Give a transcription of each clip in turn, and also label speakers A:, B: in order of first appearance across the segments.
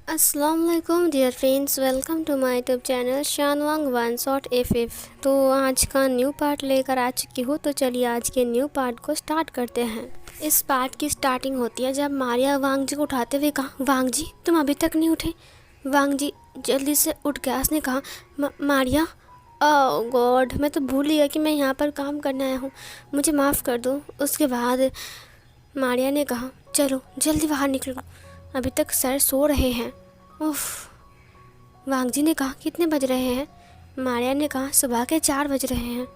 A: अस्सलाम वालेकुम dear friends, welcome to my YouTube channel शानवांग वन शॉट एफ। तो आज का न्यू पार्ट लेकर आ चुकी हूँ। तो चलिए आज के न्यू पार्ट को स्टार्ट करते हैं। इस पार्ट की स्टार्टिंग होती है जब मारिया वांग जी को उठाते हुए कहा, वांग जी तुम अभी तक नहीं उठे। वांग जी जल्दी से उठ गया। उसने कहा, मारिया, ओह गॉड, मैं तो भूल ही गया कि मैं यहाँ पर काम करने आया हूँ, मुझे माफ़ कर दो। उसके बाद मारिया ने कहा, चलो जल्दी बाहर निकलो, अभी तक सर सो रहे हैं। उफ। वांग जी ने कहा, कितने बज रहे हैं। मारिया ने कहा, सुबह के 4 बज रहे हैं।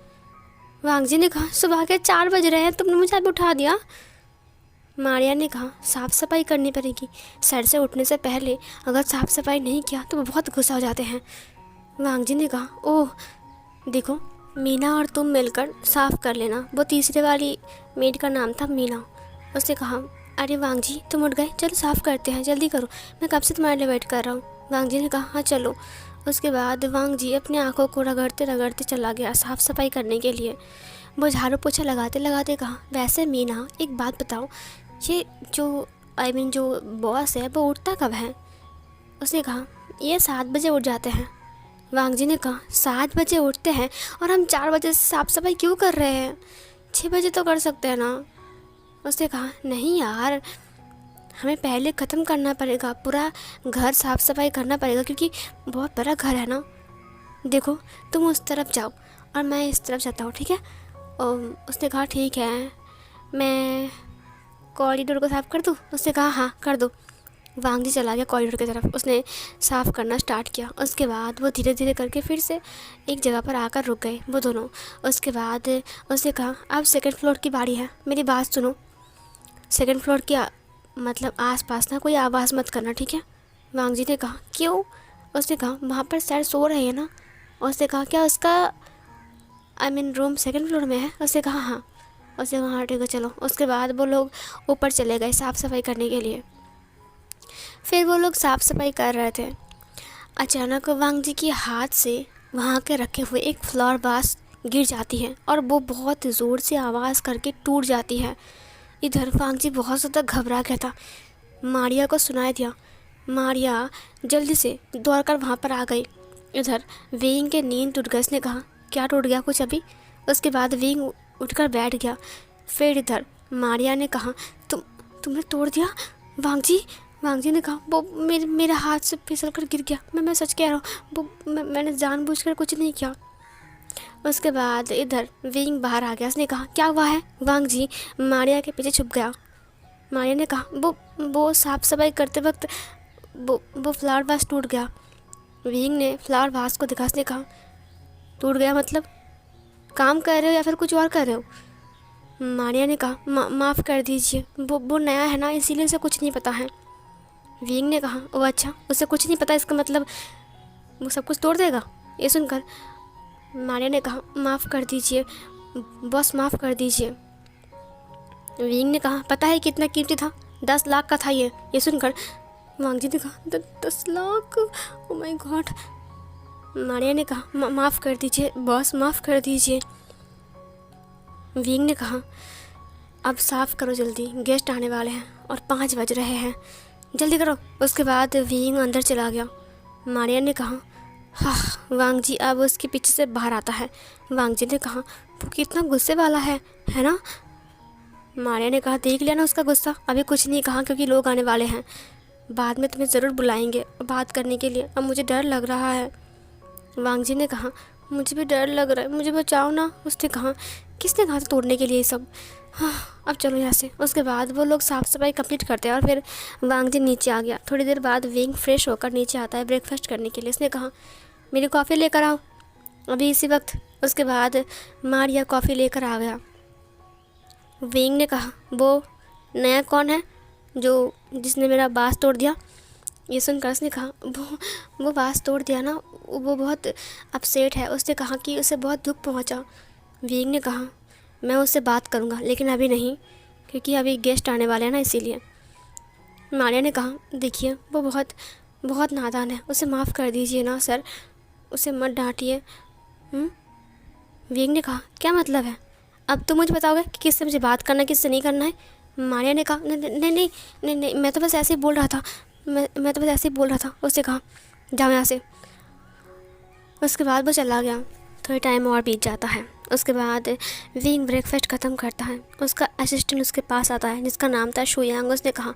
A: वांग जी ने कहा, सुबह के 4 बज रहे हैं, तुमने मुझे अभी उठा दिया। मारिया ने कहा, साफ़ सफाई करनी पड़ेगी, सर से उठने से पहले अगर साफ़ सफाई नहीं किया तो वो बहुत गुस्सा हो जाते हैं। वांग जी ने कहा, ओह देखो, मीना और तुम मिलकर साफ़ कर लेना। वो तीसरे वाली मेड का नाम था मीना। उसने कहा, अरे वांग जी तुम उठ गए, चलो साफ़ करते हैं, जल्दी करो, मैं कब से तुम्हारे लिए वेट कर रहा हूँ। वांग जी ने कहा, हाँ चलो। उसके बाद वांग जी अपनी आंखों को रगड़ते रगड़ते चला गया साफ़ सफाई करने के लिए। वो झाड़ू पोछा लगाते लगाते कहा, वैसे मीना एक बात बताओ, ये जो जो बॉस है वो उठता कब है। उसने कहा, ये 7 बजे उठ जाते हैं। वांग जी ने कहा, 7 बजे उठते हैं और हम 4 बजे से साफ़ सफाई क्यों कर रहे हैं, 6 बजे तो कर सकते हैं ना। उसने कहा, नहीं यार, हमें पहले ख़त्म करना पड़ेगा, पूरा घर साफ़ सफाई करना पड़ेगा क्योंकि बहुत बड़ा घर है ना। देखो तुम उस तरफ जाओ और मैं इस तरफ जाता हूँ, ठीक है। और उसने कहा, ठीक है, मैं कॉरिडोर को साफ़ कर दूँ। उसने कहा, हाँ कर दो। वांग जी चला गया कॉरिडोर की तरफ। उसने साफ़ करना स्टार्ट किया। उसके बाद वो धीरे धीरे करके फिर से एक जगह पर आकर रुक गए वो दोनों। उसके बाद उसने कहा, अब सेकंड फ्लोर की बारी है, मेरी बात सुनो। सेकंड फ्लोर की मतलब आसपास ना कोई आवाज़ मत करना, ठीक है। वांग जी ने कहा, क्यों। उसने कहा, वहाँ पर सर सो रहे हैं ना। उसने कहा, क्या उसका रूम सेकंड फ्लोर में है। उसने कहा, हाँ। उसने कहा, हाँ ठीक है चलो। उसके बाद वो लोग ऊपर चले गए साफ़ सफाई करने के लिए। फिर वो लोग साफ़ सफाई कर रहे थे। अचानक वांग जी के हाथ से वहाँ के रखे हुए एक फ्लावर वास गिर जाती है और वो बहुत ज़ोर से आवाज़ करके टूट जाती है। इधर वांग जी बहुत ज़्यादा घबरा गया था। मारिया को सुनाई दिया। मारिया जल्दी से दौड़कर वहाँ पर आ गई। इधर वेइंग के नींद टूट गई। उसने कहा, क्या टूट गया कुछ अभी। उसके बाद वेइंग उठकर बैठ गया। फिर इधर मारिया ने कहा, तुमने तोड़ दिया वांग जी। वांग जी ने कहा, वो मेरे हाथ से फिसल कर गिर गया, मैं सच कह रहा हूँ, वो मैंने जानबूझकर कुछ नहीं किया। उसके बाद इधर विंग बाहर आ गया। उसने कहा, क्या हुआ है। वांग जी मारिया के पीछे छुप गया। मारिया ने कहा, वो साफ़ सफाई करते वक्त वो फ्लावर वास टूट गया। विंग ने फ्लावर वास को दिखा। उसने कहा, टूट गया मतलब काम कर रहे हो या फिर कुछ और कर रहे हो। मारिया ने कहा, माफ़ कर दीजिए, वो नया है ना, इसीलिए उसे कुछ नहीं पता है। विंग ने कहा, ओ अच्छा, उसे कुछ नहीं पता, इसका मतलब वो सब कुछ तोड़ देगा। ये सुनकर मारिया ने कहा, माफ़ कर दीजिए बॉस, माफ़ कर दीजिए। विंग ने कहा, पता है कितना कीमती था, 10 लाख का था ये सुनकर वांग जी ने कहा, 10 lakh, oh my God. Maria ने कहा, माफ़ कर दीजिए बॉस, माफ़ कर दीजिए। विंग ने कहा, अब साफ़ करो जल्दी, गेस्ट आने वाले हैं और 5 बज रहे हैं, जल्दी करो। उसके बाद विंग अंदर चला गया। मारिया ने कहा, हाँ। वांग जी अब उसके पीछे से बाहर आता है। वांग जी ने कहा, वो कितना गुस्से वाला है ना। मारिया ने कहा, देख लिया ना उसका गुस्सा, अभी कुछ नहीं कहा क्योंकि लोग आने वाले हैं, बाद में तुम्हें ज़रूर बुलाएंगे बात करने के लिए, अब मुझे डर लग रहा है। वांग जी ने कहा, मुझे भी डर लग रहा है, मुझे बचाओ ना। उसने कहा, किसने कहा था तोड़ने के लिए ये सब, हाँ अब चलो यहाँ से। उसके बाद वो लोग साफ़ सफाई कंप्लीट करते हैं और फिर वांग जी नीचे आ गया। थोड़ी देर बाद विंग फ्रेश होकर नीचे आता है ब्रेकफास्ट करने के लिए। उसने कहा, मेरी कॉफ़ी लेकर आओ अभी इसी वक्त। उसके बाद मारिया कॉफ़ी लेकर आ गया। विंग ने कहा, वो नया कौन है जो जिसने मेरा बास तोड़ दिया। ये सुनकर उसने कहा, वो बास तोड़ दिया ना, वो बहुत अपसेट है। उसने कहा कि उसे बहुत दुख पहुंचा। विंग ने कहा, मैं उससे बात करूंगा लेकिन अभी नहीं, क्योंकि अभी गेस्ट आने वाले हैं ना, इसीलिए। मारिया ने कहा, देखिए वो बहुत बहुत नादान है, उसे माफ़ कर दीजिए ना सर, उसे मत डांटिए। विंग ने कहा, क्या मतलब है, अब तुम मुझे बताओगे कि किससे मुझे बात करना है किससे नहीं करना है। मारिया ने कहा, नहीं नहीं नहीं नहीं नहीं, मैं तो बस ऐसे ही बोल रहा था, मैं तो बस ऐसे ही बोल रहा था। उससे कहा जाओ यहाँ से। उसके बाद वो चला गया। थोड़ी टाइम और बीत जाता है। उसके बाद विंग ब्रेकफास्ट ख़त्म करता है। उसका असिस्टेंट उसके पास आता है जिसका नाम था शुयांग। उसने कहा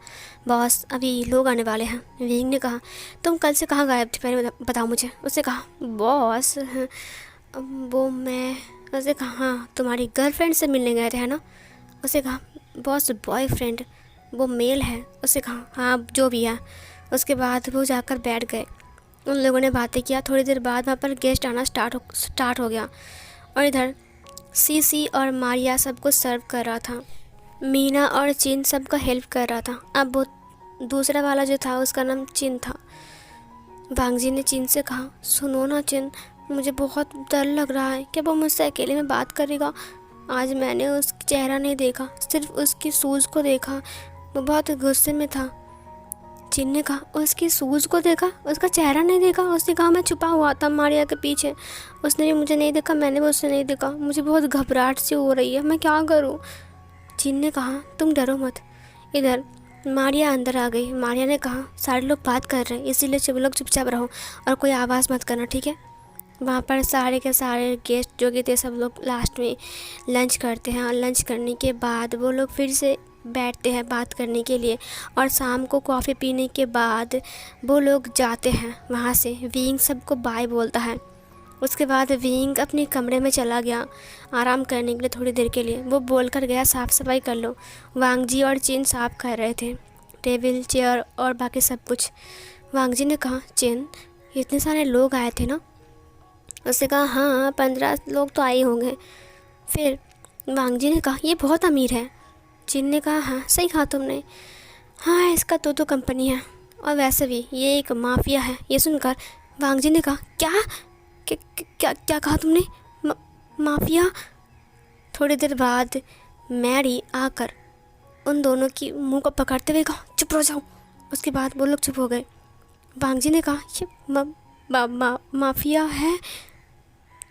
A: बॉस अभी लोग आने वाले हैं। विंग ने कहा तुम कल से कहाँ गायब थे, पहले बताओ मुझे। उसने कहा बॉस वो मैं। उसने कहा हाँ तुम्हारी गर्लफ्रेंड से मिलने गए थे है ना। उसने कहा बॉस बॉयफ्रेंड वो मेल है। उसने कहा हाँ जो भी है। उसके बाद वो जाकर बैठ गए। उन लोगों ने बातें किया। थोड़ी देर बाद वहाँ पर गेस्ट आना स्टार्ट हो गया और इधर सीसी और मारिया सबको सर्व कर रहा था। मीना और चिन सबका हेल्प कर रहा था। अब वो दूसरा वाला जो था उसका नाम चिन था। वांग जी ने चिन से कहा सुनो ना चिन, मुझे बहुत डर लग रहा है। क्या वो मुझसे अकेले में बात करेगा? आज मैंने उसका चेहरा नहीं देखा, सिर्फ उसकी सूज को देखा। वो बहुत गुस्से में था। चिन ने कहा उसकी सूज को देखा, उसका चेहरा नहीं देखा? उसने कहा मैं छुपा हुआ था मारिया के पीछे, उसने भी मुझे नहीं देखा, मैंने भी उससे नहीं देखा। मुझे बहुत घबराहट सी हो रही है, मैं क्या करूं? चिन ने कहा तुम डरो मत। इधर मारिया अंदर आ गई। मारिया ने कहा सारे लोग बात कर रहे हैं इसीलिए सब लोग चुपचाप रहो और कोई आवाज़ मत करना, ठीक है? वहाँ पर सारे के सारे गेस्ट जो कि थे सब लोग लास्ट में लंच करते हैं और लंच करने के बाद वो लोग फिर से बैठते हैं बात करने के लिए। और शाम को कॉफ़ी पीने के बाद वो लोग जाते हैं वहाँ से। विंग सबको बाय बोलता है। उसके बाद विंग अपने कमरे में चला गया आराम करने के लिए थोड़ी देर के लिए। वो बोल कर गया साफ़ सफाई कर लो। वांग जी और चिन साफ़ कर रहे थे टेबल चेयर और बाकी सब कुछ। वांग जी ने कहा चिन इतने सारे लोग आए थे ना? उसने कहा हाँ 15 लोग तो आए होंगे। फिर वांग जी ने कहा ये बहुत अमीर है। चिन ने कहा हाँ सही कहा तुमने, हाँ इसका तो कंपनी है और वैसे भी ये एक माफिया है। ये सुनकर वांग जी ने कहा क्या क्या क्या, क्या कहा तुमने? माफिया? थोड़ी देर बाद मैरी आकर उन दोनों की मुंह को पकड़ते हुए कहा चुप रहो जाओ। उसके बाद वो लोग चुप हो गए। वांग जी ने कहा ये माफिया है?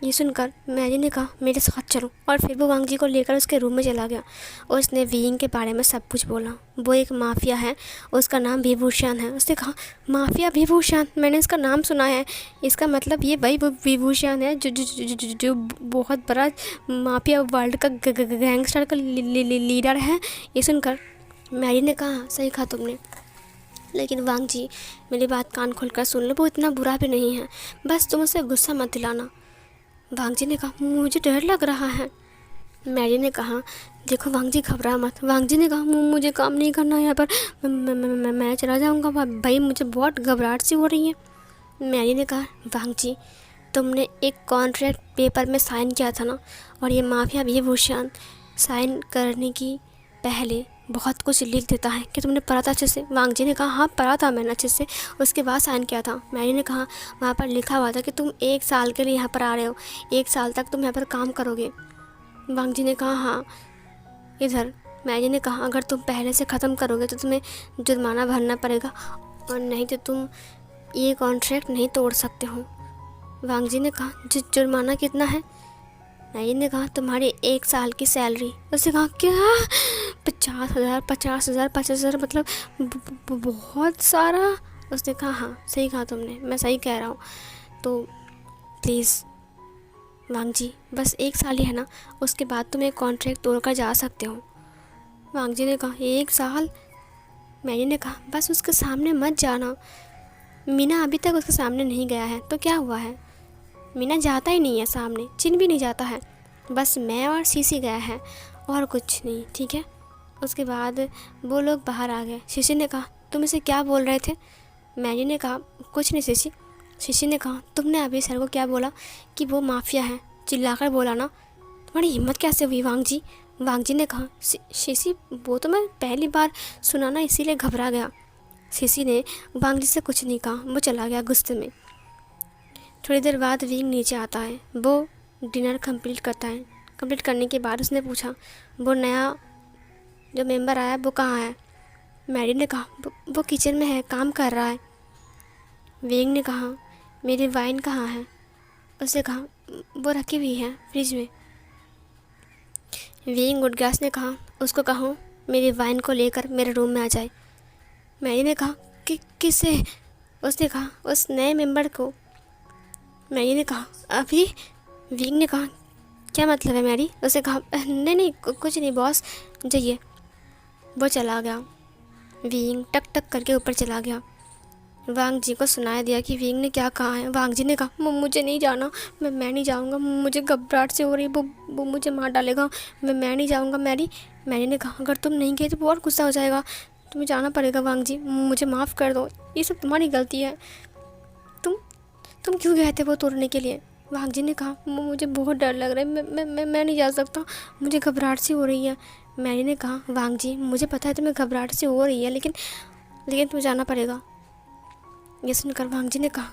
A: ये सुनकर मैरी ने कहा मेरे साथ चलो। और फिर वो वांग जी को लेकर उसके रूम में चला गया और उसने विंग के बारे में सब कुछ बोला। वो एक माफिया है, उसका नाम विभूषण है। उसने कहा माफिया विभूषण, मैंने इसका नाम सुना है। इसका मतलब ये भाई वो विभूषण है जो बहुत बड़ा माफिया वर्ल्ड का गैंगस्टर का लीडर है। ये सुनकर मैरी ने कहा सही कहा तुमने, लेकिन वांग जी मेरी बात कान खोलकर सुन लो, वो इतना बुरा भी नहीं है, बस तुम उसे गुस्सा मत दिलाना। वांग जी ने कहा मुझे डर लग रहा है। मैरी ने कहा देखो वांग जी घबरा मत। वांग जी ने कहा मुझे काम नहीं करना है यहाँ पर, मैं चला जाऊँगा भाई, मुझे बहुत घबराहट सी हो रही है। मैरी ने कहा वांग जी तुमने एक कॉन्ट्रैक्ट पेपर में साइन किया था ना, और ये माफिया विभूषण साइन करने की पहले बहुत कुछ लिख देता है। कि तुमने पढ़ा था अच्छे से? वांग जी ने कहा हाँ पढ़ा था मैंने अच्छे से, उसके बाद साइन किया था। मैरी ने कहा वहाँ पर लिखा हुआ था कि तुम 1 साल के लिए यहाँ पर आ रहे हो, 1 साल तक तुम यहाँ पर काम करोगे। वांग जी ने कहा हाँ। इधर मैरी ने कहा अगर तुम पहले से ख़त्म करोगे तो तुम्हें जुर्माना भरना पड़ेगा और नहीं तो तुम ये कॉन्ट्रैक्ट नहीं तोड़ सकते हो। वांग जी ने कहा जुर्माना कितना है? मैरी ने कहा तुम्हारी 1 साल की सैलरी। उसने कहा क्या 50,000 मतलब बहुत सारा? उसने कहा हाँ सही कहा तुमने, मैं सही कह रहा हूँ। तो प्लीज़ वांग जी बस 1 साल ही है ना, उसके बाद तुम एक कॉन्ट्रैक्ट तोड़कर जा सकते हो। वांग जी ने कहा 1 साल? मैरी ने कहा बस उसके सामने मत जाना। मीना अभी तक उसके सामने नहीं गया है तो क्या हुआ है? मीना जाता ही नहीं है सामने, चिन भी नहीं जाता है, बस मैं और सीसी गया है और कुछ नहीं, ठीक है? उसके बाद वो लोग बाहर आ गए। सीसी ने कहा तुम इसे क्या बोल रहे थे? मैरी ने कहा कुछ नहीं सीसी। सीसी ने कहा तुमने अभी सर को क्या बोला कि वो माफिया है? चिल्लाकर बोला ना, तुम्हारी हिम्मत कैसे हुई वांग जी? वांग जी ने कहा सीसी वो तो मैं पहली बार सुना ना इसीलिए घबरा गया। सीसी ने वांग जी से कुछ नहीं कहा, वो चला गया गुस्से में। थोड़ी देर बाद विंग नीचे आता है, वो डिनर कंप्लीट करता है। कंप्लीट करने के बाद उसने पूछा वो नया जो मेंबर आया वो कहाँ है? मैरी ने कहा वो किचन में है, काम कर रहा है। विंग ने कहा मेरी वाइन कहाँ है? उसने कहा वो रखी हुई है फ्रिज में। विंग गुडगैस ने कहा उसको कहो मेरी वाइन को लेकर मेरे रूम में आ जाए। मैरी ने कहा किसे? उसने कहा, उस नए मेंबर को। मैरी ने कहा, अभी? विंग ने कहा, क्या मतलब है मैरी? उसने कहा, नहीं नहीं कुछ नहीं बॉस, जाइए। वो चला गया। विंग टक टक करके ऊपर चला गया। वांग जी को सुनाया दिया कि विंग ने क्या कहा है। वांग जी ने कहा, मुझे नहीं जाना, मैं नहीं जाऊंगा, मुझे घबराहट से हो रही है, वो मुझे मार डालेगा, मैं नहीं जाऊंगा। मैरी ने कहा, अगर तुम नहीं गए तो वो और गुस्सा हो जाएगा, तुम्हें जाना पड़ेगा। वांग जी मुझे माफ़ कर दो, ये सब तुम्हारी गलती है। तुम क्यों गए थे वो तोड़ने के लिए? वांग जी ने कहा, मुझे बहुत डर लग रहा है, मैं नहीं जा सकता, मुझे घबराहट सी हो रही है। मैरी ने कहा, वांग जी मुझे पता है तुम्हें घबराहट सी हो रही है, लेकिन तुम्हें जाना पड़ेगा। ये सुनकर वांग जी ने कहा,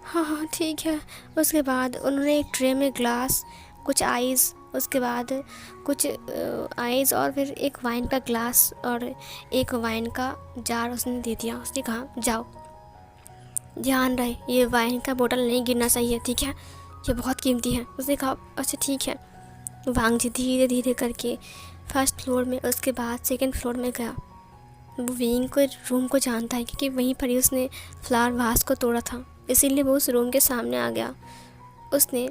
A: हाँ हाँ ठीक है। उसके बाद उन्होंने एक ट्रे में ग्लास, कुछ आइस, उसके बाद कुछ आइस और फिर एक वाइन का ग्लास और एक वाइन का जार उसने दे दिया। उसने कहा, जाओ, ध्यान रहे ये वाइन का बोतल नहीं गिरना चाहिए, ठीक है, ये बहुत कीमती है। उसने कहा, अच्छा ठीक है। वांग जी धीरे धीरे करके फर्स्ट फ्लोर में, उसके बाद सेकंड फ्लोर में गया। वो विंग को रूम को जानता है क्योंकि वहीं पर ही उसने फ्लावर वास को तोड़ा था, इसीलिए वो उस रूम के सामने आ गया। उसने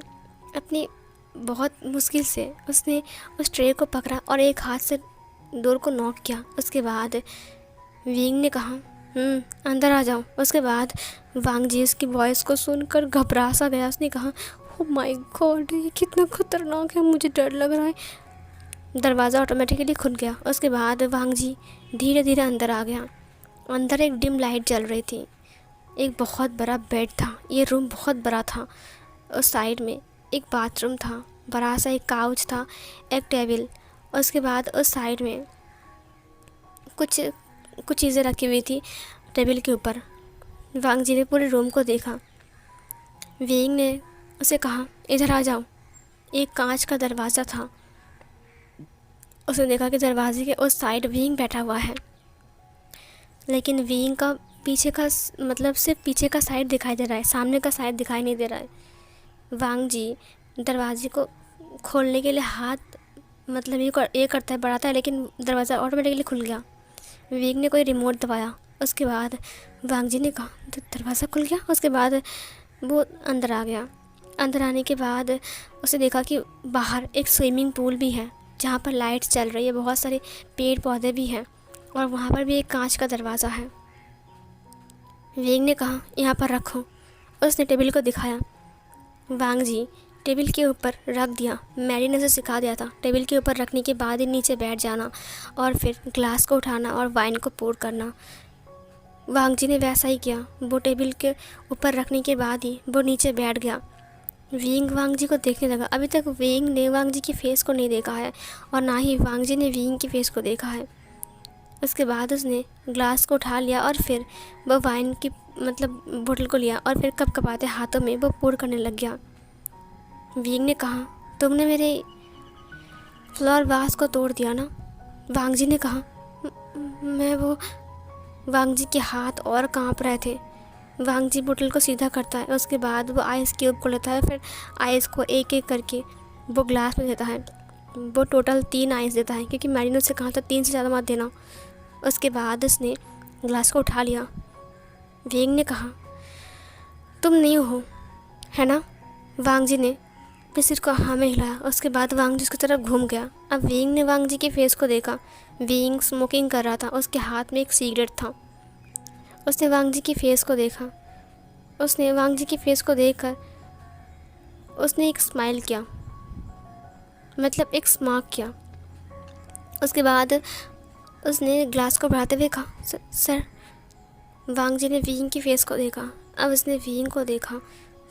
A: अपनी बहुत मुश्किल से उसने उस ट्रे को पकड़ा और एक हाथ से डोर को नॉक किया। उसके बाद विंग ने कहा, अंदर आ जाओ। उसके बाद वांग जी उसकी वॉइस को सुनकर घबरा सा गया। उसने कहा, ओ माय गॉड, ये कितना खतरनाक है, मुझे डर लग रहा है। दरवाज़ा ऑटोमेटिकली खुल गया। उसके बाद वांग जी धीरे धीरे अंदर आ गया। अंदर एक डिम लाइट जल रही थी। एक बहुत बड़ा बेड था, ये रूम बहुत बड़ा था। उस साइड में एक बाथरूम था, बड़ा सा एक काउच था, एक टेबल। उसके बाद उस साइड में कुछ चीज़ें रखी हुई थी टेबल के ऊपर। वांग जी ने पूरे रूम को देखा। विंग ने उसे कहा, इधर आ जाओ। एक कांच का दरवाज़ा था। उसने देखा कि दरवाजे के उस साइड विंग बैठा हुआ है, लेकिन विंग का पीछे का मतलब सिर्फ पीछे का साइड दिखाई दे रहा है, सामने का साइड दिखाई नहीं दे रहा है। वांग जी दरवाजे को खोलने के लिए हाथ मतलब ये करता है, बढ़ाता है, लेकिन दरवाज़ा ऑटोमेटिकली खुल गया। विंग ने कोई रिमोट दबाया। उसके बाद वांग जी ने कहा, दरवाज़ा खुल गया। उसके बाद वो अंदर आ गया। अंदर आने के बाद उसे देखा कि बाहर एक स्विमिंग पूल भी है जहाँ पर लाइट्स चल रही है, बहुत सारे पेड़ पौधे भी हैं और वहाँ पर भी एक कांच का दरवाज़ा है। विंग ने कहा, यहाँ पर रखो। उसने टेबल को दिखाया। वांग जी टेबल के ऊपर रख दिया। मैरी ने उसे सिखा दिया था, टेबल के ऊपर रखने के बाद ही नीचे बैठ जाना और फिर ग्लास को उठाना और वाइन को पोर करना। वांग जी ने वैसा ही किया। वो टेबल के ऊपर रखने के बाद ही वो नीचे बैठ गया। विंग वांग जी को देखने लगा। अभी तक विंग ने वांग जी की फ़ेस को नहीं देखा है और ना ही वांग जी ने विंग की फ़ेस को देखा है। उसके बाद उसने ग्लास को उठा लिया और फिर वो वाइन की मतलब बोतल को लिया और फिर कपकपाते हाथों में वो पोर करने लग गया। विंग ने कहा, तुमने मेरे फ्लावर वास को तोड़ दिया ना? वांग जी ने कहा, मैं वो। वांग जी के हाथ और कांप रहे थे। वांग जी बोतल को सीधा करता है। उसके बाद वो आइस क्यूब को लेता है, फिर आइस को एक एक करके वो ग्लास में देता है। वो टोटल 3 आइस देता है क्योंकि मैरी ने उससे कहा था 3 से ज़्यादा मत देना। उसके बाद उसने ग्लास को उठा लिया। विंग ने कहा, तुम नहीं हो, है ना? वांग जी ने अपने सिर को हाँ में हिलाया। उसके बाद वांग जी उसकी तरफ घूम गया। अब विंग ने वांग जी के फेस को देखा। विंग स्मोकिंग कर रहा था, उसके हाथ में एक सिगरेट था। उसने वांग जी की फेस को देखा। उसने वांग जी की फेस को देखकर उसने एक स्माइल किया, मतलब एक स्मार्क किया। उसके बाद उसने ग्लास को बढ़ाते हुए कहा, सर। वांग जी ने विंग की फेस को देखा। अब उसने विंग को देखा।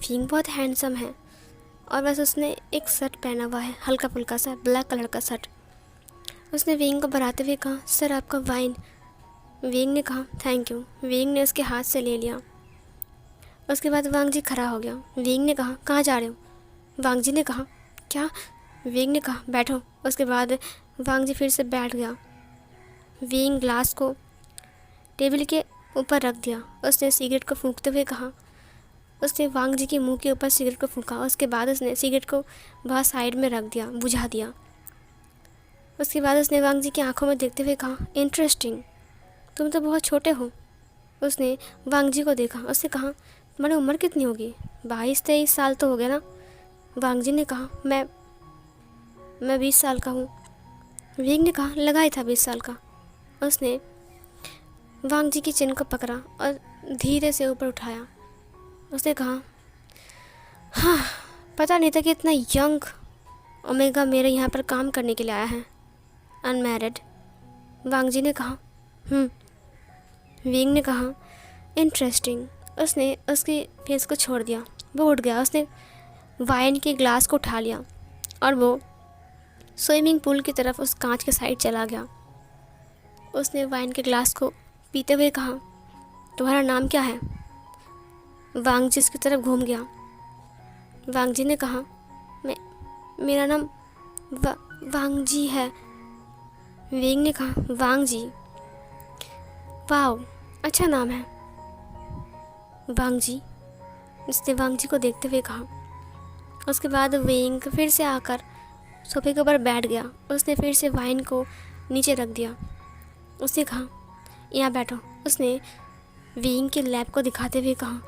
A: विंग बहुत हैंडसम है और बस उसने एक शर्ट पहना हुआ है, हल्का फुल्का सा ब्लैक कलर का शर्ट। उसने विंग को बढ़ाते हुए कहा, सर आपका वाइन। विंग ने कहा, थैंक यू। विंग ने उसके हाथ से ले लिया। उसके बाद वांग जी खड़ा हो गया। विंग ने कहा, कहाँ जा रहे हो? वांग जी ने कहा, क्या? विंग ने कहा, बैठो। उसके बाद वांग जी फिर से बैठ गया। विंग ग्लास को टेबल के ऊपर रख दिया। उसने सिगरेट को फूंकते हुए कहा, उसने वांग जी के मुंह के ऊपर सिगरेट को फूंका। उसके बाद उसने सिगरेट को बहुत साइड में रख दिया, बुझा दिया। उसके बाद उसने वांग जी की आंखों में देखते हुए कहा, इंटरेस्टिंग, तुम तो बहुत छोटे हो। उसने वांग जी को देखा। उसने कहा, तुम्हारी उम्र कितनी होगी? 22-23 साल तो हो गया ना? वांग जी ने कहा, मैं 20 साल का हूँ। विंग ने कहा, लगा ही था 20 साल का। उसने वांग जी की चिन को पकड़ा और धीरे से ऊपर उठाया। उसने कहा, हाँ, पता नहीं था कि इतना यंग ओमेगा मेरे यहाँ पर काम करने के लिए आया है, अनमैरिड। वांग जी ने कहा, विंग ने कहा, इंटरेस्टिंग। उसने उसकी फेस को छोड़ दिया। वो उठ गया। उसने वाइन के ग्लास को उठा लिया और वो स्विमिंग पूल की तरफ उस कांच के साइड चला गया। उसने वाइन के ग्लास को पीते हुए कहा, तुम्हारा नाम क्या है? वांग जी उसकी तरफ घूम गया। वांग जी ने कहा, मेरा नाम वांग जी है। विंग ने कहा, वांग जी, वाओ, अच्छा नाम है। वांग जी, उसने वांग जी को देखते हुए कहा। उसके बाद विंग फिर से आकर सोफे के ऊपर बैठ गया। उसने फिर से वाइन को नीचे रख दिया। उसने कहा, यहाँ बैठो। उसने विंग के लैब को दिखाते हुए कहा।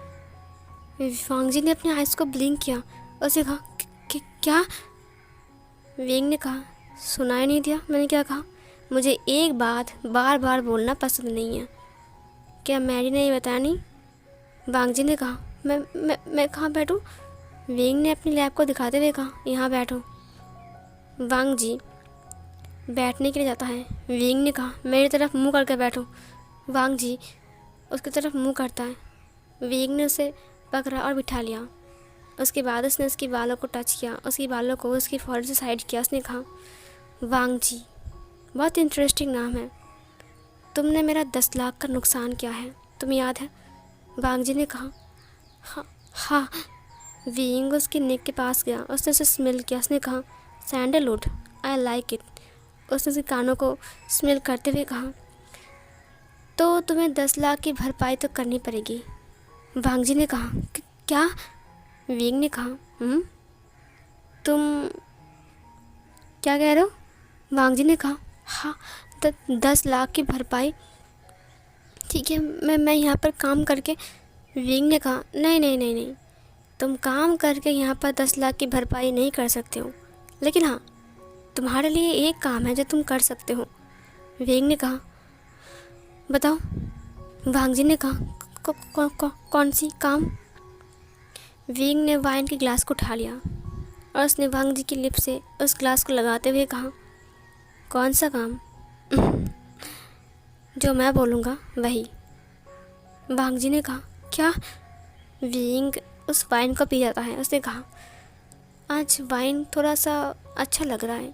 A: वांग जी ने अपने आइज़ को ब्लिंक किया। उसने कहा, क्या? विंग ने कहा, सुनाई नहीं दिया मैंने क्या कहा? मुझे एक बात बार बार बोलना पसंद नहीं है। क्या मैरी ने ये बताया नहीं? वांग जी ने कहा, मैं कहाँ बैठूँ? विंग ने अपनी लैब को दिखाते हुए कहा, यहाँ बैठो। वांग जी बैठने के लिए जाता है। विंग ने कहा, मेरी तरफ मुंह करके बैठो। वांग जी उसकी तरफ मुंह करता है। विंग ने उसे पकड़ा और बिठा लिया। उसके बाद उसने उसके बालों को टच किया, उसके बालों को उसकी फॉरेड से साइड किया। उसने कहा, वांग जी, बहुत इंटरेस्टिंग नाम है। तुमने मेरा 10 लाख का नुकसान किया है, तुम्हें याद है? वांग जी ने कहा, हाँ। विंग उसके नेक के पास गया। उसने उसे स्मेल किया। उसने कहा, सैंडलवुड, आई लाइक इट। उसने उसके कानों को स्मेल करते हुए कहा, तो तुम्हें 10 लाख की भरपाई तो करनी पड़ेगी। वांग जी ने कहा, क्या? विंग ने कहा, तुम क्या कह रहे हो? वांग जी ने कहा, हाँ, 10 लाख की भरपाई। ठीक है, मैं यहाँ पर काम करके। विंग ने कहा, नहीं, तुम काम करके यहाँ पर 10 लाख की भरपाई नहीं कर सकते हो, लेकिन हाँ, तुम्हारे लिए एक काम है जो तुम कर सकते हो। विंग ने कहा, बताओ। वांग जी ने कहा, कौन सी काम? विंग ने वाइन के ग्लास को उठा लिया और उसने वांग जी की लिप से उस ग्लास को लगाते हुए कहा, कौन सा काम? जो मैं बोलूँगा वही। वांग जी ने कहा, क्या? विंग उस वाइन को पी जाता है। उसने कहा, आज वाइन थोड़ा सा अच्छा लग रहा है।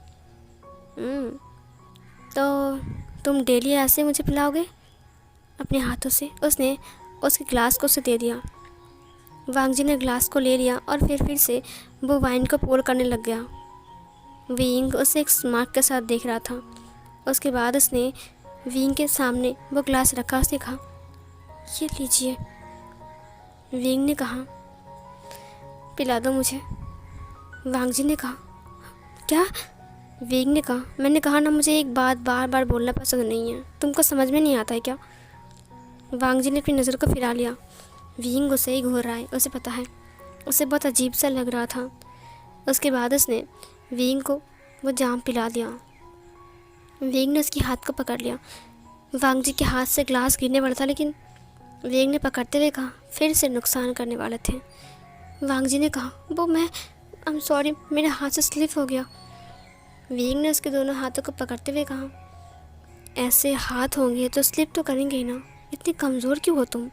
A: तो तुम डेली ऐसे मुझे पिलाओगे अपने हाथों से? उसने उसके ग्लास को उसे दे दिया। वांग जी ने ग्लास को ले लिया और फिर से वो वाइन को पोर करने लग गया। विंग उसे एक स्मार्ट के साथ देख रहा था। उसके बाद उसने विंग के सामने वो ग्लास रखा। उसने कहा, ये लीजिए। विंग ने कहा, पिला दो मुझे। वांग जी ने कहा, क्या? विंग ने कहा, मैंने कहा ना, मुझे एक बात बार बार बोलना पसंद नहीं है, तुमको समझ में नहीं आता है क्या? वांग जी ने अपनी नज़र को फिरा लिया। विंग उसे ही घूर रहा है, उसे पता है। उसे बहुत अजीब सा लग रहा था। उसके बाद उसने विंग को वो जाम पिला दिया। विंग ने उसके हाथ को पकड़ लिया। वांग जी के हाथ से ग्लास गिरने वाला था, लेकिन विंग ने पकड़ते हुए कहा, फिर से नुकसान करने वाले थे। वांग जी ने कहा, वो मैं आई एम सॉरी, मेरे हाथ से स्लिप हो गया। विंग ने उसके दोनों हाथों को पकड़ते हुए कहा, ऐसे हाथ होंगे तो स्लिप तो करेंगे ही ना, इतनी कमज़ोर क्यों हो तुम?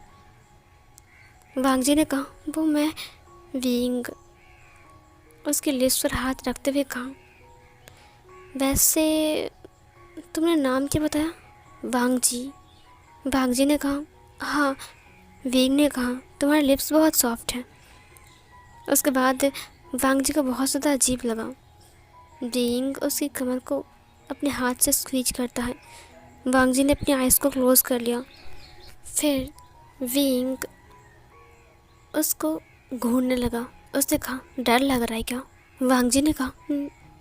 A: वांग जी ने कहा, वो मैं। विंग उसके लिप्स पर हाथ रखते हुए कहा, वैसे तुमने नाम क्या बताया? वांग जी। वांग जी ने कहा, हाँ। विंग ने कहा, तुम्हारे लिप्स बहुत सॉफ्ट हैं। उसके बाद वांग जी को बहुत ज़्यादा अजीब लगा। विंग उसकी कमर को अपने हाथ से स्क्वीज करता है। वांग जी ने अपनी आइज़ को क्लोज कर लिया। फिर विंग उसको घूरने लगा। उसने कहा, डर लग रहा है क्या? वांग जी ने कहा,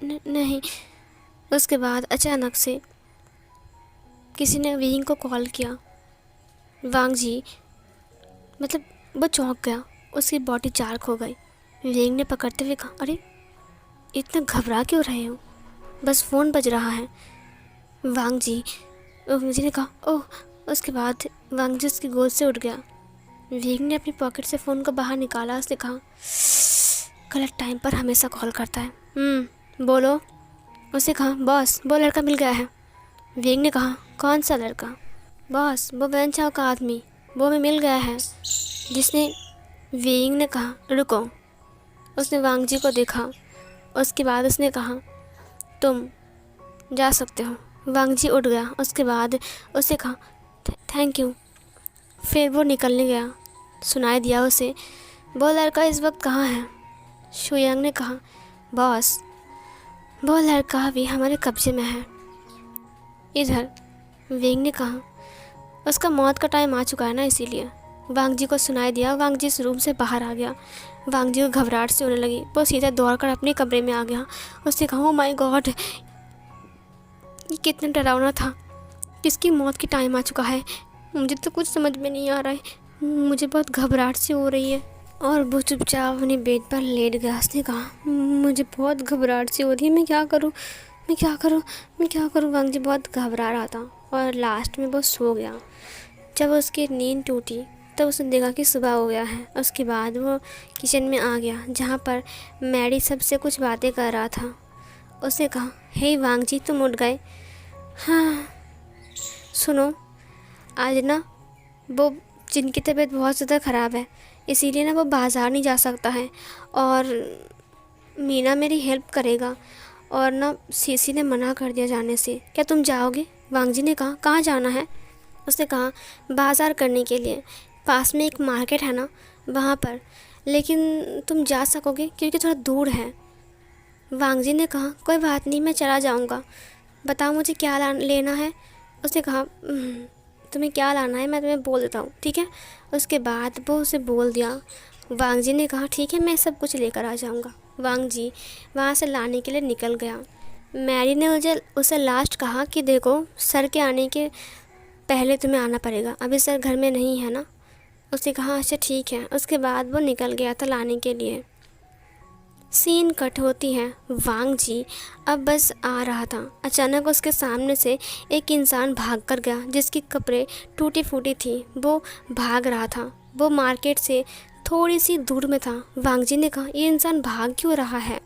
A: नहीं। उसके बाद अचानक से किसी ने विंग को कॉल किया। वांग जी मतलब वो चौंक गया, उसकी बॉडी चार्क हो गई। वेंग ने पकड़ते हुए कहा, अरे इतना घबरा क्यों रहे हो, बस फ़ोन बज रहा है। वांग जी ने कहा, ओह। उसके बाद वांग जी उसकी गोद से उठ गया। वेंग ने अपनी पॉकेट से फ़ोन को बाहर निकाला। उसने कहा, गलत टाइम पर हमेशा कॉल करता है। बोलो। उसने कहा, बॉस वो लड़का मिल गया है। वेंग ने कहा, कौन सा लड़का? बॉस वो वैन चाव का आदमी, वो में मिल गया है जिसने। वेंग ने कहा, रुको। उसने वांग जी को देखा। उसके बाद उसने कहा, तुम जा सकते हो। वांग जी उठ गया। उसके बाद उसने कहा, थैंक यू। फिर वो निकलने गया। सुनाई दिया उसे, वो लड़का इस वक्त कहाँ है? शुयांग ने कहा, बॉस वो लड़का भी हमारे कब्जे में है, इधर। वेंग ने कहा, उसका मौत का टाइम आ चुका है ना, इसीलिए। वांग जी को सुनाई दिया। वांग जी इस रूम से बाहर आ गया। वांग जी को घबराहट से होने लगी। वो सीधा दौड़कर अपने कमरे में आ गया। उसने कहा, ओह माय गॉड, ये कितना डरावना था। किसकी मौत की टाइम आ चुका है? मुझे तो कुछ समझ में नहीं आ रहा है। मुझे बहुत घबराहट सी हो रही है। और वो चुपचाप अपने बेड पर लेट गया। उसने कहा, मुझे बहुत घबराहट सी हो रही है, मैं क्या करूँ, मैं क्या करूँ, मैं क्या करूँ। वांग जी बहुत घबरा रहा था और लास्ट में वो सो गया। जब उसकी नींद टूटी तब उसने देखा कि सुबह हो गया है। उसके बाद वो किचन में आ गया, जहाँ पर मैडी सबसे कुछ बातें कर रहा था। उसने कहा, हे वांग जी, तुम उठ गए? हाँ। सुनो, आज ना वो जिनकी तबीयत बहुत ज़्यादा ख़राब है, इसीलिए ना वो बाज़ार नहीं जा सकता है, और मीना मेरी हेल्प करेगा, और ना सीसी ने मना कर दिया जाने से। क्या तुम जाओगे? वांग जी ने कहा, कहाँ जाना है? उसने कहा, बाज़ार करने के लिए, पास में एक मार्केट है ना, वहाँ पर। लेकिन तुम जा सकोगे क्योंकि थोड़ा दूर है। वांग जी ने कहा, कोई बात नहीं, मैं चला जाऊँगा, बताओ मुझे क्या लेना है। उसने कहा, तुम्हें क्या लाना है मैं तुम्हें बोल देता हूँ, ठीक है। उसके बाद वो उसे बोल दिया। वांग जी ने कहा, ठीक है, मैं सब कुछ लेकर आ जाऊँगा। वांग जी वहाँ से लाने के लिए निकल गया। मैरी ने उसे लास्ट कहा कि देखो, सर के आने के पहले तुम्हें आना पड़ेगा, अभी सर घर में नहीं है ना। उसने कहा, अच्छा ठीक है। उसके बाद वो निकल गया था लाने के लिए। सीन कट होती है। वांग जी अब बस आ रहा था। अचानक उसके सामने से एक इंसान भाग कर गया, जिसकी कपड़े टूटी फूटी थी। वो भाग रहा था। वो मार्केट से थोड़ी सी दूर में था। वांग जी ने कहा, ये इंसान भाग क्यों रहा है?